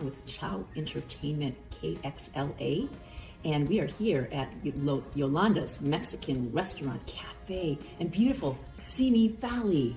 on with Chow Entertainment KXLA, and we are here at Yolanda's Mexican Restaurant, Cafe, and beautiful Simi Valley.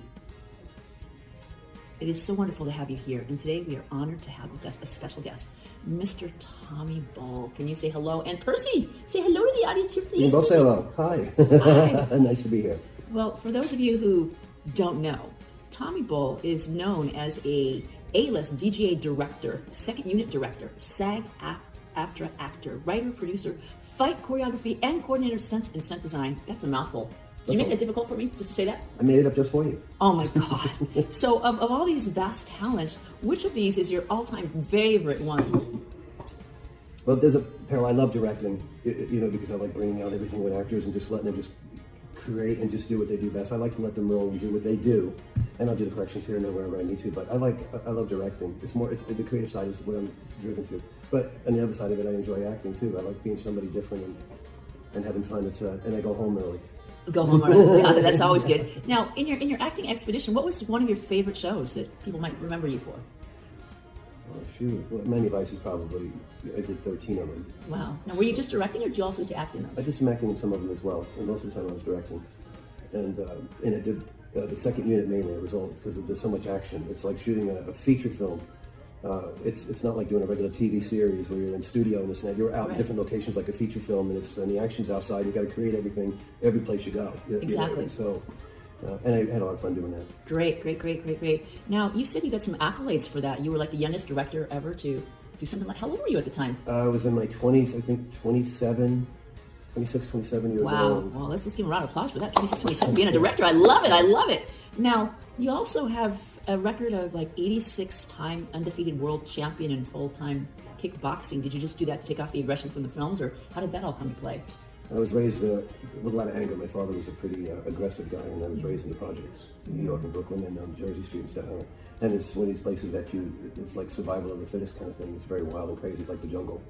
It is so wonderful to have you here, and today we are honored to have with us a special guest, Mr. Tommy Bull. Can you say hello? And Percy, say hello to the audience here, please. You both say hello. Hi. Hi. Nice to be here. Well, for those of you who don't know, Tommy Bull is known as a A-list DGA director, second unit director, SAG-AFTRA actor, writer, producer, fight choreography, and coordinator of stunts and stunt design. That's a mouthful. Did you make that difficult for me, just to say that? I made it up just for you. Oh my God. So of all these vast talents, which of these is your all-time favorite one? Well, there's a parallel. I love directing, because I like bringing out everything with actors and just letting them just create and just do what they do best. I like to let them roll and do what they do, and I'll do the corrections here and there wherever I need to. But I love directing. It's the creative side is what I'm driven to. But on the other side of it, I enjoy acting too. I like being somebody different and having fun. And I go home early. Go home early. Yeah, that's always good. Now, in your acting expedition, what was one of your favorite shows that people might remember you for? Many Vices probably. I did 13 of them. Wow. Now, were you just directing, or did you also get to act in those? I did some acting in some of them as well, and most of the time I was directing. And I did the second unit mainly a result because there's so much action. It's like shooting a feature film. It's not like doing a regular TV series where you're in studio and this and that. You're out in different locations like a feature film, and the action's outside. You got to create everything every place you go. Exactly. So. And I had a lot of fun doing that. Great. Now, you said you got some accolades for that. You were like the youngest director ever to do something like, how old were you at the time? I was in my 20s, I think 27 years old. Well, let's give a round of applause for that. 26, 27, being a director. I love it. Now, you also have a record of like 86-time undefeated world champion in full-time kickboxing. Did you just do that to take off the aggression from the films, or how did that all come to play? I was raised with a lot of anger. My father was a pretty aggressive guy, and I was raised in the projects, New York and Brooklyn and on Jersey Street and Staten Island. And it's one of these places that it's like survival of the fittest kind of thing. It's very wild and crazy. It's like the jungle.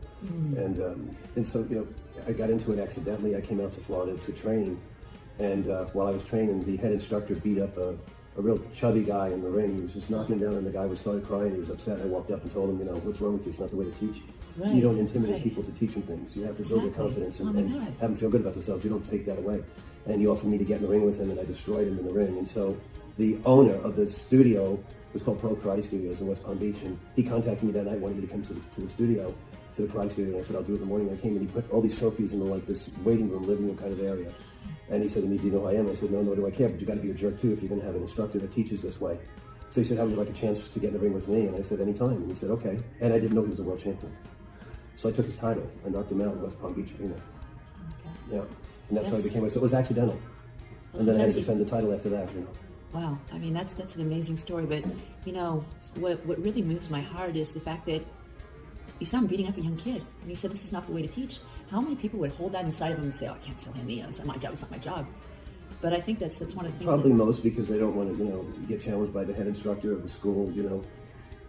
And so, I got into it accidentally. I came out to Florida to train, and while I was training, the head instructor beat up a real chubby guy in the ring. He was just knocking him down, and the guy started crying. He was upset. I walked up and told him, what's wrong with you? It's not the way to teach. Right. You don't intimidate people to teach them things. You have to build their confidence and have them feel good about themselves. You don't take that away. And he offered me to get in the ring with him, and I destroyed him in the ring. And so the owner of the studio was called Pro Karate Studios in West Palm Beach, and he contacted me that night, wanted me to come to the studio, to the karate studio, and I said, I'll do it in the morning. I came, and he put all these trophies in this waiting room, living room kind of area. And he said to me, do you know who I am? I said, no, nor do I care, but you got to be a jerk too if you're going to have an instructor that teaches this way. So he said, how would you like a chance to get in the ring with me? And I said, anytime. And he said, okay. And I didn't know he was a world champion. So I took his title. I knocked him out in West Palm Beach Arena. Okay. Yeah. And that's how I became. So it was accidental. And then I had to defend the title after that. Wow. I mean, that's an amazing story. But, what really moves my heart is the fact that you saw him beating up a young kid. And you said, this is not the way to teach. How many people would hold that inside of them and say, oh, I can't tell him, it's not my job, it's not my job. But I think that's one of the things. Probably most because they don't want to, get challenged by the head instructor of the school,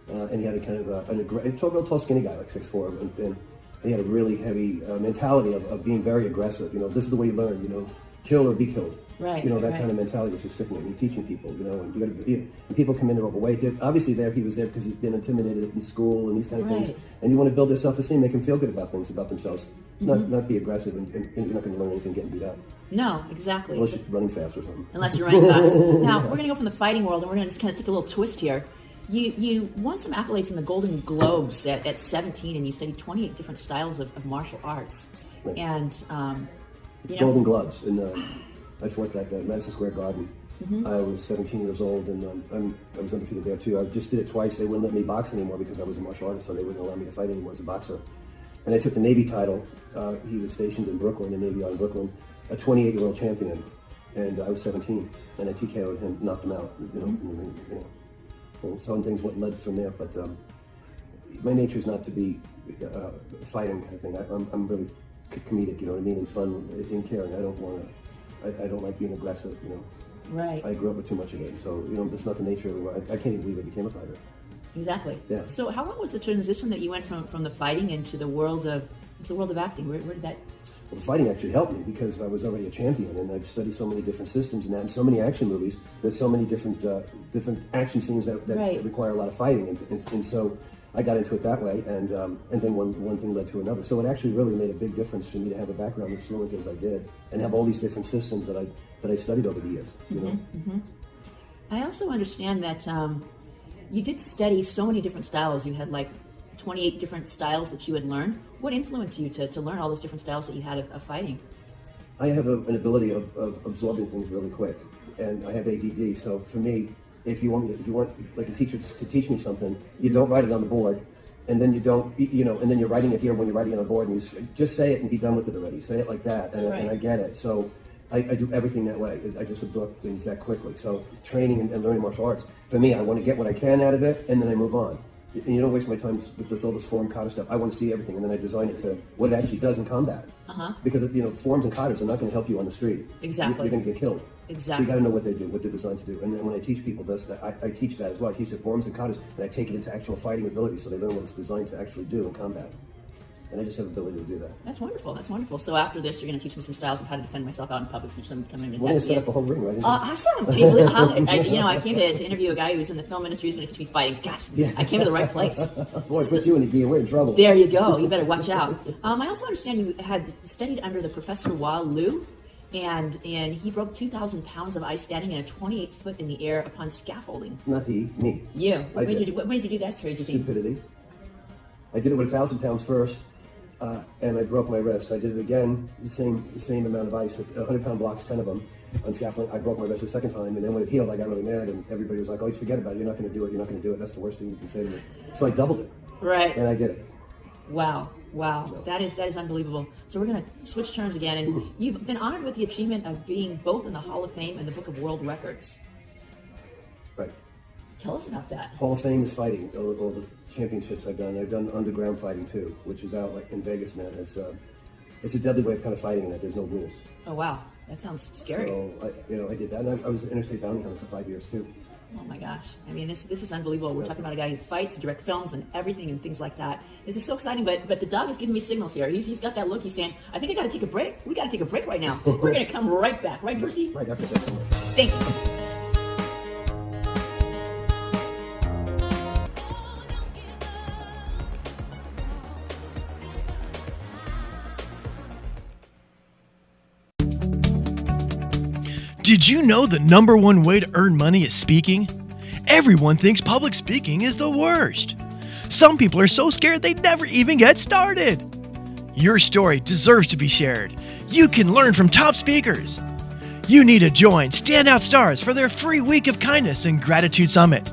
and he had a kind of a tall, skinny guy, like 6'4", and thin. He had a really heavy mentality of being very aggressive. This is the way you learn. Kill or be killed. Right. That kind of mentality, which is sickening. You're teaching people, and you got to. And people come in there overweight. Obviously, he was there because he's been intimidated in school and these kind of things. And you want to build their self-esteem, make them feel good about things about themselves, not be aggressive, and you're not going to learn anything getting beat up. No, exactly. Unless you're running fast or something. Unless you're running fast. Now we're going to go from the fighting world, and we're going to just kind of take a little twist here. You won some accolades in the Golden Globes at 17, and you studied 28 different styles of martial arts. Right. And Golden Gloves, and I fought at Madison Square Garden. I was 17 years old, and I was undefeated there too. I just did it twice. They wouldn't let me box anymore because I was a martial artist, so they wouldn't allow me to fight anymore as a boxer. And I took the Navy title. He was stationed in Brooklyn, the Navy Yard in Brooklyn, a 28-year-old champion, and I was 17, and I TKO'd him, knocked him out. So things led from there, but my nature is not to be fighting kind of thing. I'm really comedic, and fun, and caring. I don't like being aggressive, Right. I grew up with too much of it, so that's not the nature of it. I can't even believe I became a fighter. Exactly. Yeah. So how long was the transition that you went from the fighting into the world of acting? Where did that? Well, the fighting actually helped me because I was already a champion, and I've studied so many different systems and that, and so many action movies. There's so many different action scenes that require a lot of fighting, and so I got into it that way, and then one thing led to another. So it actually really made a big difference for me to have a background as fluent as I did, and have all these different systems that I studied over the years. You know. Mm-hmm. I also understand that you did study so many different styles. You had like 28 different styles that you had learned. What influenced you to learn all those different styles that you had of fighting? I have an ability of absorbing things really quick, and I have ADD. So for me, if you want like a teacher to teach me something, you don't write it on the board, and then you don't, and then you're writing it here when you're writing it on the board, and you just say it and be done with it already. Say it like that, and I get it. So I do everything that way. I just absorb things that quickly. So training and learning martial arts, for me, I want to get what I can out of it, and then I move on. And you don't waste my time with all this form kata stuff. I want to see everything, and then I design it to what it actually does in combat. Because forms and katas are not going to help you on the street. Exactly. You're going to get killed. Exactly. So you got to know what they do, what they're designed to do. And then when I teach people this, I teach that as well. I teach the forms and katas, and I take it into actual fighting ability, so they learn what it's designed to actually do in combat. And I just have the ability to do that. That's wonderful. That's wonderful. So after this, you're going to teach me some styles of how to defend myself out in public, teach them coming in. We're going to set up a whole ring, right? Awesome. Can you believe I came to interview a guy who's in the film industry who's going to teach me fighting. Gosh, yeah. I came to the right place. Boy, put you in the gear. We're in trouble. There you go. You better watch out. I also understand you had studied under the Professor Wa Lu, and he broke 2,000 pounds of ice standing in a 28-foot in the air upon scaffolding. Not he, me. You. What made you do that crazy thing? Stupidity. I did it with 1,000 pounds first. And I broke my wrist. I did it again, the same amount of ice, 100-pound blocks, 10 of them on scaffolding. I broke my wrist the second time, and then when it healed, I got really mad, and everybody was like, "Oh, you forget about it. You're not going to do it. You're not going to do it. That's the worst thing you can say to me." So I doubled it. Right. And I did it. Wow. That is unbelievable. So we're going to switch terms again, and you've been honored with the achievement of being both in the Hall of Fame and the Book of World Records. Right. Tell us about that. Hall of Fame is fighting. All the championships I've done. I've done underground fighting too, which is out like in Vegas now. It's a deadly way of kind of fighting in that there's no rules. Oh wow, that sounds scary. So I did that, and I was an interstate bounty hunter for 5 years too. Oh my gosh, I mean this is unbelievable. We're talking about a guy who fights, direct films, and everything and things like that. This is so exciting. But the dog is giving me signals here. He's got that look. He's saying, "I think I got to take a break. We got to take a break right now. We're going to come right back, right, Percy?" Right after that. Thank you. Did you know the number one way to earn money is speaking? Everyone thinks public speaking is the worst. Some people are so scared they never even get started. Your story deserves to be shared. You can learn from top speakers. You need to join Standout Stars for their free week of kindness and gratitude summit.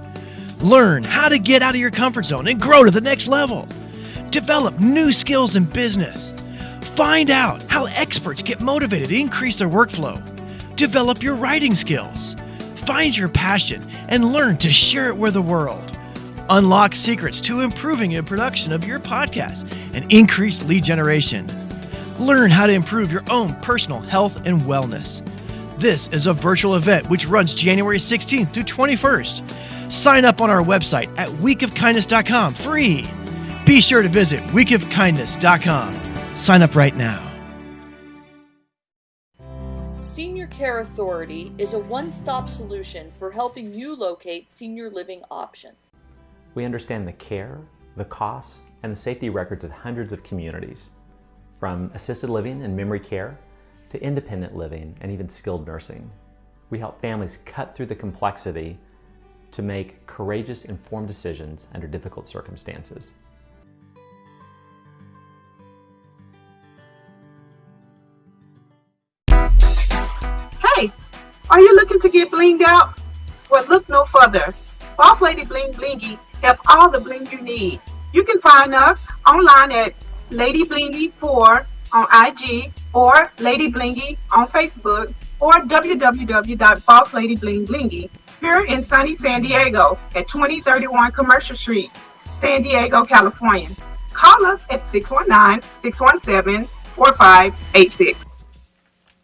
Learn how to get out of your comfort zone and grow to the next level. Develop new skills in business. Find out how experts get motivated to increase their workflow. Develop your writing skills. Find your passion and learn to share it with the world. Unlock secrets to improving the production of your podcast and increase lead generation. Learn how to improve your own personal health and wellness. This is a virtual event which runs January 16th through 21st. Sign up on our website at weekofkindness.com free. Be sure to visit weekofkindness.com. Sign up right now. Senior Care Authority is a one-stop solution for helping you locate senior living options. We understand the care, the costs, and the safety records of hundreds of communities, from assisted living and memory care to independent living and even skilled nursing. We help families cut through the complexity to make courageous, informed decisions under difficult circumstances. Hey, are you looking to get blinged out? Well, look no further. Boss Lady Bling Blingy have all the bling you need. You can find us online at Lady Blingy 4 on IG or Lady Blingy on Facebook or www.bossladyblingblingy here in sunny San Diego at 2031 Commercial Street, San Diego, California. Call us at 619-617-4586.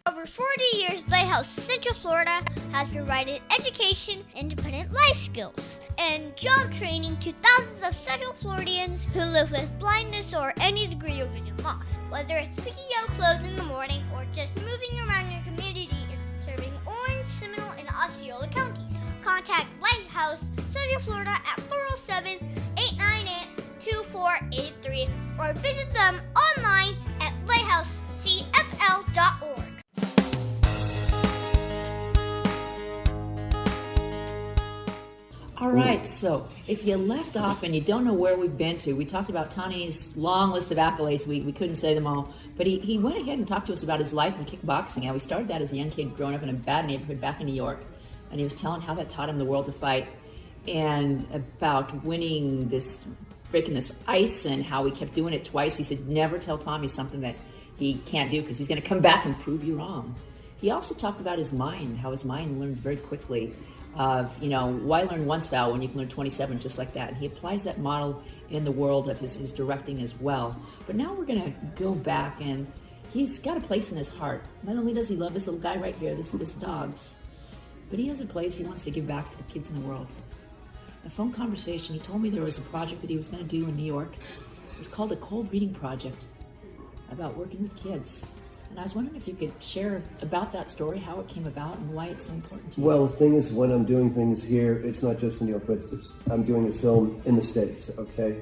Over 40 years, Lighthouse Central Florida has provided education, independent life skills, and job training to thousands of Central Floridians who live with blindness or any degree of vision loss. Whether it's picking out clothes in the morning or just moving around your community and serving Orange, Seminole, and Osceola counties, contact Lighthouse Central Florida at 407-898 48483 or visit them online at lighthousecfl.org. All right, so if you left off and you don't know where we've been to, we talked about Tony's long list of accolades. We couldn't say them all, but he went ahead and talked to us about his life in kickboxing. How he started that as a young kid growing up in a bad neighborhood back in New York, and he was telling how that taught him the world to fight and about winning this, breaking this ice, and how he kept doing it twice. He said, never tell Tommy something that he can't do because he's going to come back and prove you wrong. He also talked about his mind, how his mind learns very quickly. Why learn one style when you can learn 27 just like that? And he applies that model in the world of his directing as well. But now we're going to go back, and he's got a place in his heart. Not only does he love this little guy right here, this dogs, but he has a place he wants to give back to the kids in the world. In a phone conversation, he told me there was a project that he was going to do in New York. It was called a cold reading project about working with kids. And I was wondering if you could share about that story, how it came about, and why it's so important to you. Well, the thing is, when I'm doing things here, it's not just in New York, but I'm doing a film in the States, okay?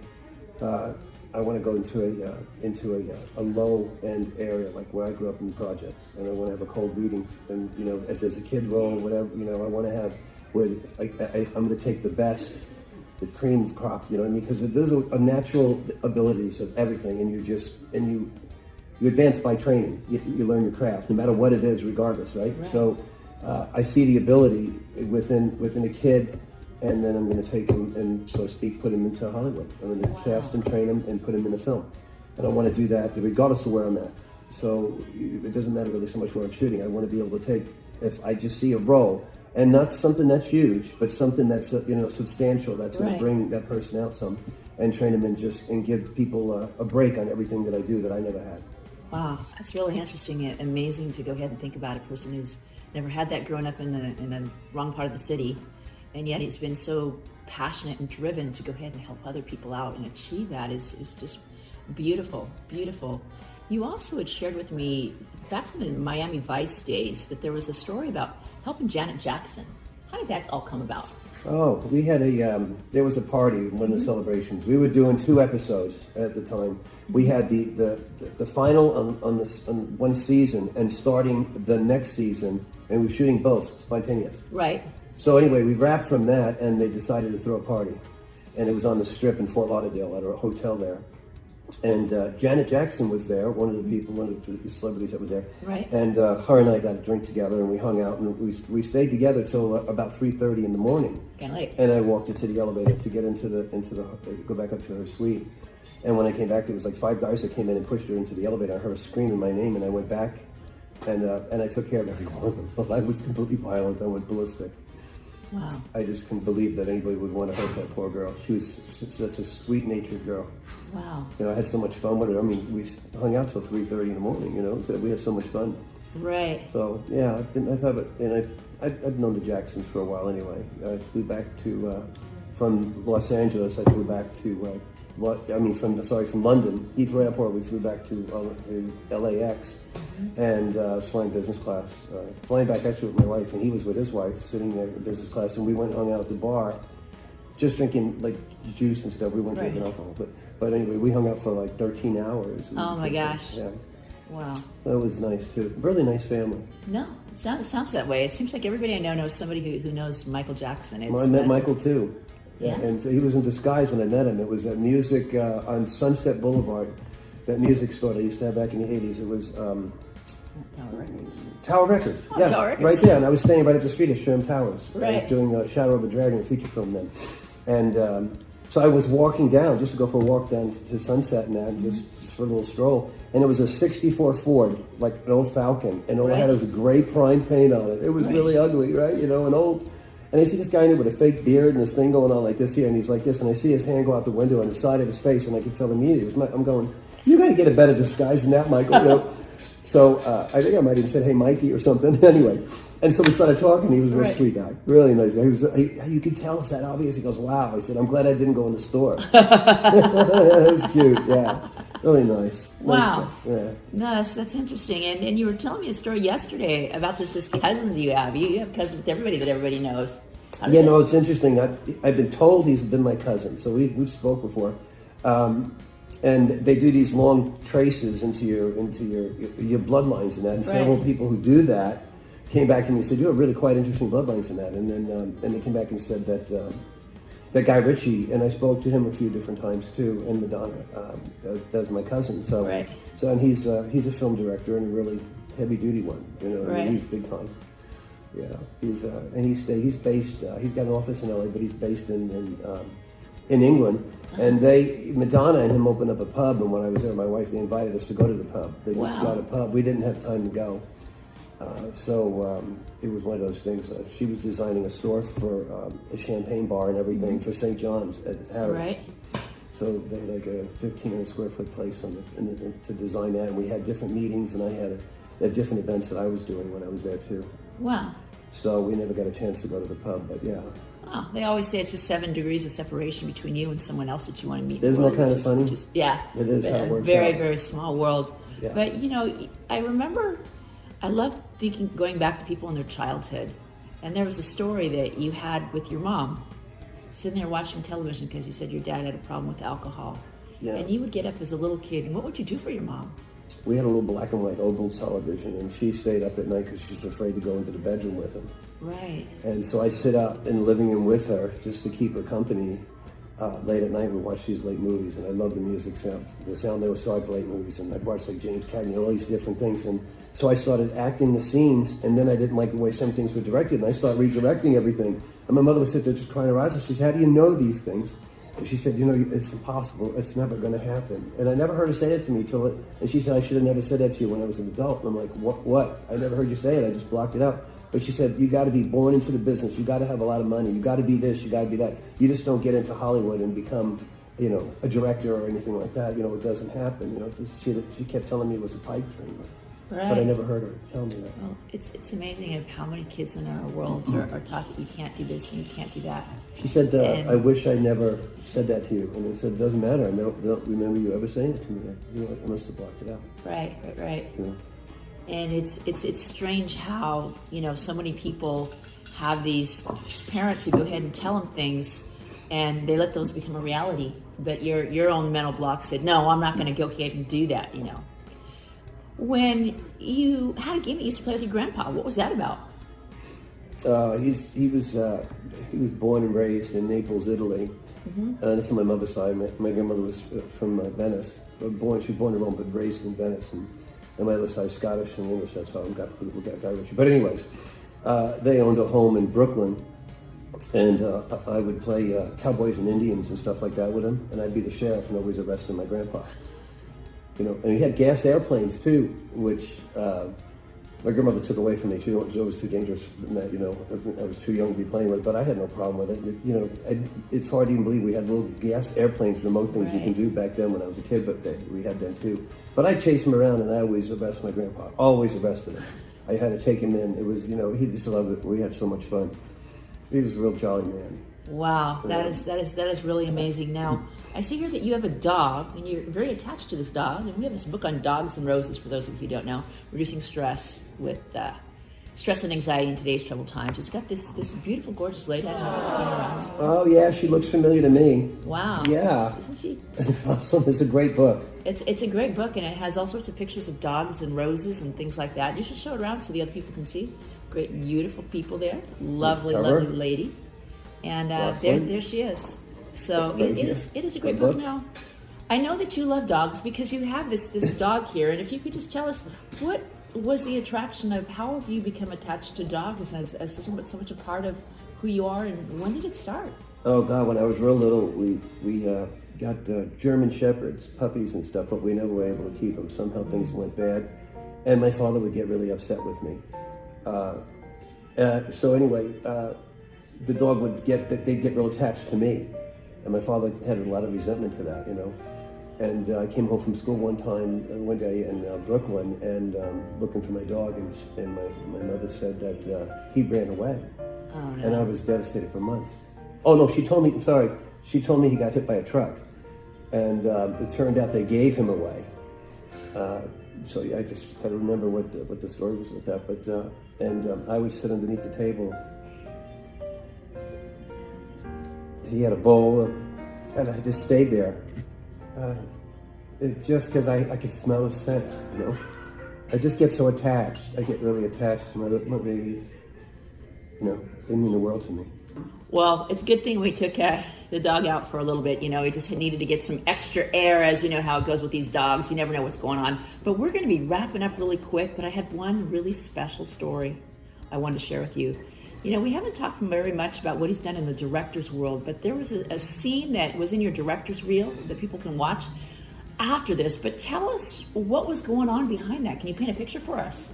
I want to go into a low-end area, like where I grew up in the projects, and I want to have a cold reading. And, if there's a kid role or whatever, I want to have where I'm going to take the best, the cream crop, you know what I mean? Because there's a natural abilities of everything, and you advance by training. You learn your craft, no matter what it is, regardless, right? So I see the ability within a kid, and then I'm going to take him and, so to speak, put him into Hollywood. I'm going to cast and train him and put him in a film. And I want to do that regardless of where I'm at. So it doesn't matter really so much where I'm shooting. I want to be able to take, if I just see a role, and not something that's huge, but something that's substantial, that's going to bring that person out some, and train them and give people a break on everything that I do that I never had. Wow, that's really interesting and amazing to go ahead and think about a person who's never had that growing up in the wrong part of the city, and yet he's been so passionate and driven to go ahead and help other people out and achieve that is just beautiful, beautiful. You also had shared with me back from the Miami Vice days that there was a story about helping Janet Jackson. How did that all come about? Oh, we had there was a party, one of the celebrations. We were doing 2 episodes at the time. We had the final on one season and starting the next season, and we were shooting both spontaneous. Right. So anyway, we wrapped from that, and they decided to throw a party. And it was on the Strip in Fort Lauderdale at a hotel there. And Janet Jackson was there, one of the celebrities that was there. Right. And her and I got a drink together, and we hung out, and we stayed together till about 3:30 in the morning. Kind of late. And I walked into the elevator to get into the go back up to her suite. And when I came back, there was like 5 guys that came in and pushed her into the elevator. I heard her screaming my name, and I went back, and I took care of every one of them. I was completely violent. I went ballistic. Wow. I just couldn't believe that anybody would want to hurt that poor girl. She was such a sweet-natured girl. Wow. I had so much fun with her. I mean, we hung out till 3:30 in the morning. So we had so much fun. Right. So yeah, I've known the Jacksons for a while anyway. I flew back to from Los Angeles. I flew back to from London, Heathrow Airport. We flew back to LAX, and flying business class. Flying back actually with my wife, and he was with his wife, sitting there in business class, and we went and hung out at the bar, just drinking like juice and stuff. We weren't drinking alcohol, but anyway, we hung out for like 13 hours. Oh my gosh. Yeah. Wow. That was nice too. Really nice family. No, it sounds that way. It seems like everybody I know knows somebody who knows Michael Jackson. I met Michael too. Yeah. And so he was in disguise when I met him. It was at music on Sunset Boulevard, that music store I used to have back in the 80s. It was Tower Records. Tower Records. Oh, Yeah, Tower Records. right there. And I was staying right up the street at Sherman Towers. Right. I was doing Shadow of the Dragon, a feature film then. And so I was walking down, just to go for a walk down to Sunset and that, just for a little stroll. And it was a 64 Ford, like an old Falcon. And all I had was a gray prime paint on it. It was really ugly, right? An old... And I see this guy in it with a fake beard and this thing going on like this here, and he's like this, and I see his hand go out the window on the side of his face, and I can tell immediately. I'm going, you got to get a better disguise than that, Michael. So I think I might have said, hey, Mikey, or something. Anyway, and so we started talking. He was a real sweet guy, really nice guy. You could tell it's that obvious. He goes, wow. I said, I'm glad I didn't go in the store. It was cute, yeah. Really nice. Wow. Yeah. No, that's interesting. And you were telling me a story yesterday about this cousins you have. You have cousins with everybody that everybody knows. It's interesting. I've been told he's been my cousin, so we've spoke before. And they do these long traces into your bloodlines and that. And several people who do that came back to me and said, "You have really quite interesting bloodlines in that." And then they came back and said that Guy Ritchie, and I spoke to him a few different times too, and Madonna. That's my cousin. So and he's a film director and a really heavy duty one. You know, I mean, he's big time. Yeah, he's based. He's got an office in LA, but he's based in England. And Madonna and him opened up a pub, and when I was there, my wife, they invited us to go to the pub. They just got a pub. We didn't have time to go. So it was one of those things. She was designing a store for a champagne bar and everything for St. John's at Harris. Right. So they had like a 1,500 square foot place to design that, and we had different meetings, and I had different events that I was doing when I was there too. Wow. So we never got a chance to go to the pub, but yeah. Oh, they always say it's just 7 degrees of separation between you and someone else that you want to meet. Isn't that kind of funny? Yeah. It is how it works very, out. very small world. Yeah. But, you know, I love going back to people in their childhood. And there was a story that you had with your mom, sitting there watching television because you said your dad had a problem with alcohol. Yeah. And you would get up as a little kid, and what would you do for your mom? We had a little black and white oval television, and she stayed up at night because she was afraid to go into the bedroom with him. Right. And so I'd sit up in the living room with her just to keep her company. Late at night, we'd watch these late movies, and I love the music sound. The sound they would start late movies, and I'd watch like James Cagney, all these different things. And so I started acting the scenes, and then I didn't like the way some things were directed, and I started redirecting everything. And my mother would sit there just crying her eyes out. She said, "How do you know these things?" And she said, "You know, it's impossible. It's never going to happen." And I never heard her say that to me and she said, "I should have never said that to you when I was an adult." And I'm like, what? I never heard you say it. I just blocked it out. But she said, "You got to be born into the business. You got to have a lot of money. You got to be this. You got to be that. You just don't get into Hollywood and become, you know, a director or anything like that. You know, it doesn't happen." You know, she kept telling me it was a pipe dream. Right. But I never heard her tell me that. Well, it's amazing of how many kids in our world are taught that you can't do this and you can't do that. She said, "I wish I never said that to you." And I said, "It doesn't matter. I don't remember you ever saying it to me. You know, I must have blocked it out." Right. You know? And it's strange how, you know, so many people have these parents who go ahead and tell them things and they let those become a reality. But your own mental block said, "No, I'm not going to go ahead and do that," you know. When you had a game that you used to play with your grandpa, what was that about? He was born and raised in Naples, Italy. This is my mother's side. My grandmother was from Venice. She was born in Rome, but raised in Venice. And my other side, Scottish and English. That's how we got Guy Ritchie. But anyways, they owned a home in Brooklyn, and I would play cowboys and Indians and stuff like that with him. And I'd be the sheriff, and always arresting my grandpa. You know, and he had gas airplanes too, which my grandmother took away from me. She was always too dangerous. You know, I was too young to be playing with it, but I had no problem with it. You know, it's hard to even believe we had little gas airplanes, remote things you can do back then when I was a kid, but we had them too. But I'd chase him around, and I always arrested my grandpa. Always arrested him. I had to take him in. It was, you know, he just loved it. We had so much fun. He was a real jolly man. Wow, that is really amazing. Now, I see here that you have a dog, and you're very attached to this dog. And we have this book on dogs and roses, for those of you who don't know, reducing stress with stress and anxiety in today's troubled times. It's got this beautiful, gorgeous lady. I don't know if you've seen her around. Oh yeah, she looks familiar to me. Wow. Yeah. Isn't she? Awesome. It's a great book. It's a great book, and it has all sorts of pictures of dogs and roses and things like that. You should show it around so the other people can see. Great, beautiful people there. Lovely lady. And there she is. So it is a great book. Now, I know that you love dogs because you have this dog here, and if you could just tell us what was the attraction of how have you become attached to dogs as so much a part of who you are, and when did it start? Oh God, when I was real little, we got German Shepherds, puppies and stuff, but we never were able to keep them. Somehow things went bad, and my father would get really upset with me. So anyway, the dog they'd get real attached to me. And my father had a lot of resentment to that, you know. And I came home from school one day in Brooklyn, and looking for my dog, and my mother said that he ran away. Oh, no. And I was devastated for months. Oh no, she told me he got hit by a truck. And it turned out they gave him away. So I just had to remember what the story was with that. But I would sit underneath the table. He had a bowl, and I just stayed there. It's just because I could smell the scent, you know. I just get so attached. I get really attached to my babies. You know, they mean the world to me. Well, it's a good thing we took the dog out for a little bit. You know, he just needed to get some extra air, as you know how it goes with these dogs. You never know what's going on. But we're going to be wrapping up really quick, but I had one really special story I wanted to share with you. You know, we haven't talked very much about what he's done in the director's world, but there was a scene that was in your director's reel that people can watch after this. But tell us what was going on behind that. Can you paint a picture for us?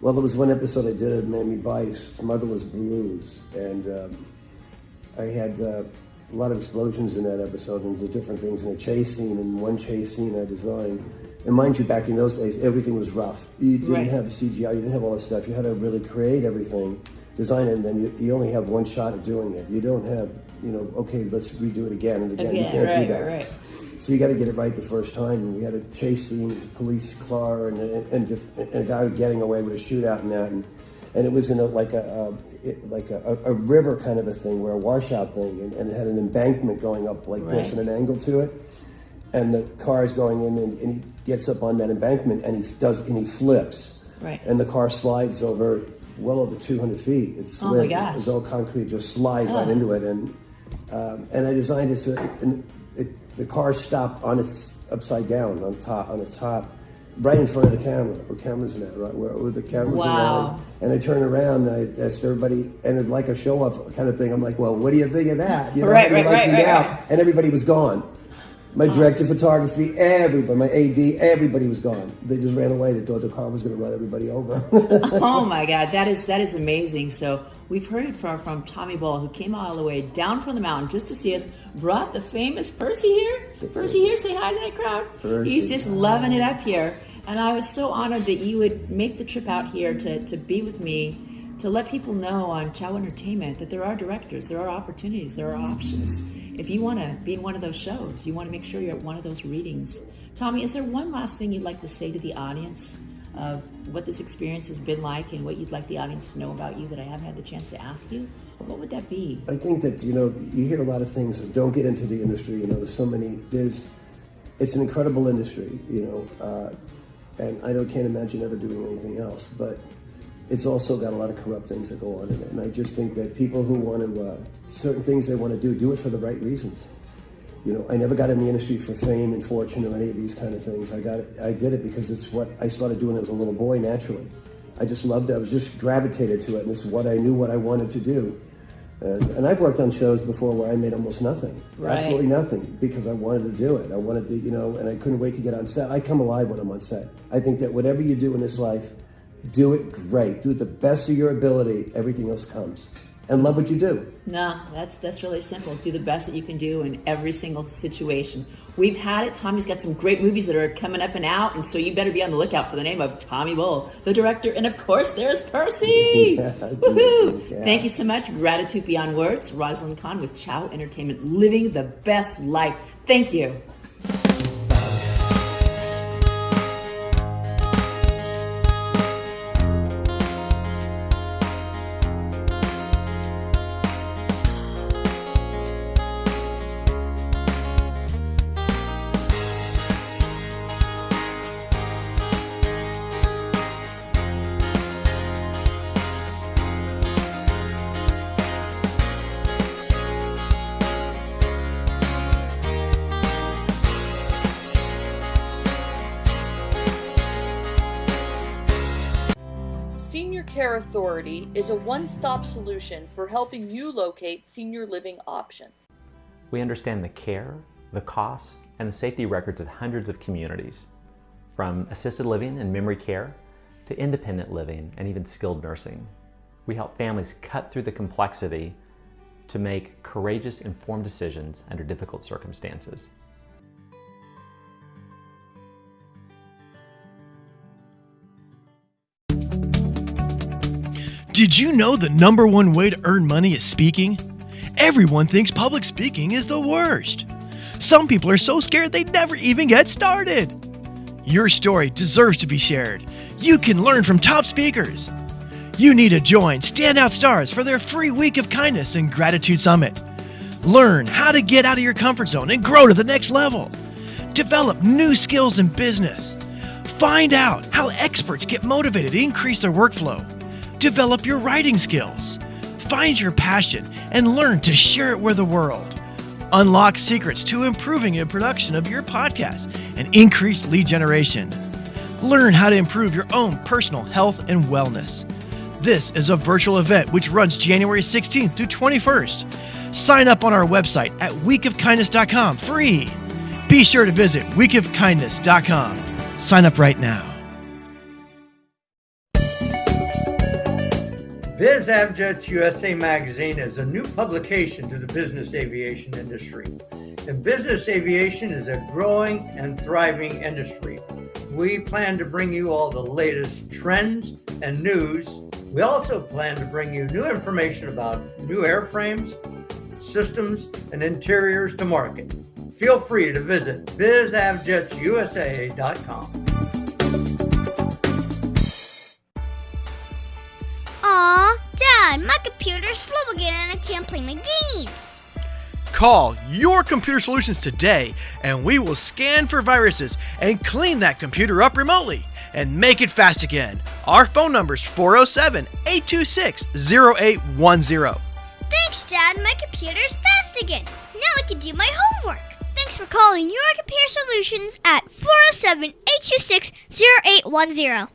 Well, there was one episode I did of Miami Vice, Smuggler's Blues, and I had a lot of explosions in that episode and the different things in a chase scene, and one chase scene I designed. And mind you, back in those days, everything was rough. You didn't have the CGI, you didn't have all that stuff. You had to really create everything, design it, and then you only have one shot of doing it. You don't have, you know, okay, let's redo it again and again. You can't do that. Right. So you got to get it right the first time. And we had a chase scene, police car, and a guy getting away with a shootout and that. And it was in a river kind of a thing, where a washout thing, and it had an embankment going up like this and an angle to it. And the car is going in, and he gets up on that embankment, and he flips. Right. And the car slides over well over 200 feet. It's slid. Oh my gosh. It's all concrete, just slides right into it. And I designed it so the car stopped on its upside down on its top, right in front of the camera. Where cameras now, right? Where the cameras are. And I turned around and I asked everybody, and it's like a show off kind of thing. I'm like, well, what do you think of that? You know, right. And everybody was gone. My director of photography, everybody, my AD, everybody was gone. They just ran away. They thought the car was going to run everybody over. Oh my God, that is amazing. So we've heard it from Tommy Bull, who came all the way down from the mountain just to see us. Brought the famous Percy here. Percy here, say hi to that crowd. Percy. He's just loving it up here. And I was so honored that you would make the trip out here to be with me, to let people know on Chow Entertainment that there are directors, there are opportunities, there are options. If you want to be in one of those shows, you want to make sure you're at one of those readings. Tommy, is there one last thing you'd like to say to the audience of what this experience has been like and what you'd like the audience to know about you that I haven't had the chance to ask you? What would that be? I think that, you know, you hear a lot of things. Don't get into the industry. You know, it's an incredible industry, you know, and I can't imagine ever doing anything else. But it's also got a lot of corrupt things that go on in it. And I just think that people who want to, certain things they want to do it for the right reasons. You know, I never got in the industry for fame and fortune or any of these kind of things. I did it because it's what I started doing as a little boy naturally. I just loved it. I was just gravitated to it, and this is what I knew what I wanted to do. And I've worked on shows before where I made almost nothing, absolutely nothing, because I wanted to do it. I wanted to, you know, and I couldn't wait to get on set. I come alive when I'm on set. I think that whatever you do in this life, do it great. Do it the best of your ability. Everything else comes. And love what you do. No, that's really simple. Do the best that you can do in every single situation. We've had it. Tommy's got some great movies that are coming up and out, and so you better be on the lookout for the name of Tommy Bull, the director, and of course there's Percy. Woohoo! Yeah. Thank you so much. Gratitude beyond words. Rosalyn Kahn with Chow Entertainment, living the best life. Thank you. Senior Care Authority is a one-stop solution for helping you locate senior living options. We understand the care, the costs, and the safety records of hundreds of communities, from assisted living and memory care to independent living and even skilled nursing. We help families cut through the complexity to make courageous, informed decisions under difficult circumstances. Did you know the #1 way to earn money is speaking? Everyone thinks public speaking is the worst. Some people are so scared they never even get started. Your story deserves to be shared. You can learn from top speakers. You need to join Standout Stars for their free week of kindness and gratitude summit. Learn how to get out of your comfort zone and grow to the next level. Develop new skills in business. Find out how experts get motivated to increase their workflow. Develop your writing skills. Find your passion and learn to share it with the world. Unlock secrets to improving the production of your podcast and increase lead generation. Learn how to improve your own personal health and wellness. This is a virtual event which runs January 16th through 21st. Sign up on our website at weekofkindness.com free. Be sure to visit weekofkindness.com. Sign up right now. BizAvJets USA magazine is a new publication to the business aviation industry. And business aviation is a growing and thriving industry. We plan to bring you all the latest trends and news. We also plan to bring you new information about new airframes, systems, and interiors to market. Feel free to visit bizavjetsusa.com. Aw, Dad, my computer's slow again and I can't play my games. Call Your Computer Solutions today and we will scan for viruses and clean that computer up remotely and make it fast again. Our phone number is 407-826-0810. Thanks, Dad, my computer's fast again. Now I can do my homework. Thanks for calling Your Computer Solutions at 407-826-0810.